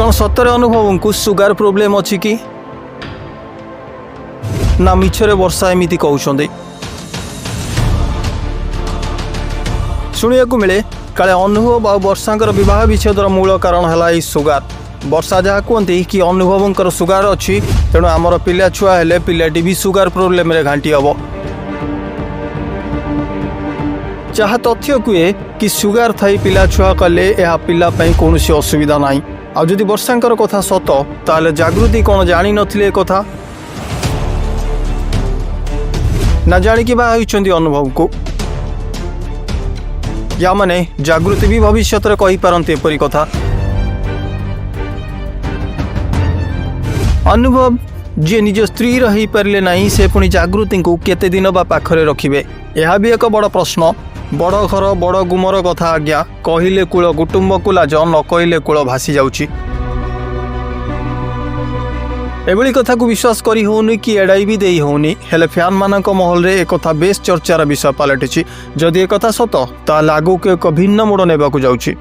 कौन सतरे अनुभव को सुगार प्रोब्लेम अच्छी कि ना मिछरे वर्षा एमती कहते शुणा मिले काले अनुभव आ वर्षांकर विवाह विच्छेदर मूल कारण है सुगार। वर्षा जहाँ कहते कि अनुभवंकर सुगार अच्छी तेणु आमर पिला छुआ हेले पिलाटी भी सुगार प्रोब्लेम रे घांटी हम जहाँ तथ्य कहे कि सुगार थी पिला छुआ कले यह पिलापाई कौन असुविधा ना आदि वर्षांकर कथा सत ताले जागृति कौन जानी नथिले कथा ना जानिकी बाहर अनुभव को या माने जागृति भी भविष्य में कही पारती एपरी कथा। अनुभव जी निज स्त्री रही पारे ना से पुणी जागृति को केते दिन बा पाखरे रखिबे यह भी एक बड़ प्रश्न। बड़ घर बड़ गुमर कथा आज्ञा कहले कूल कुटुंब को लाज न कहले कूल भासी जाउची। एभली कथा को विश्वास करी होनी कि एड़ाई भी देई होनी हेले फैन मानक महल रे एक कथा बेस चर्चार विषय पलटिछि। जदि एक कथा सत ताले आगु के एक भिन्न मोड़ नेबाकु जाउछि।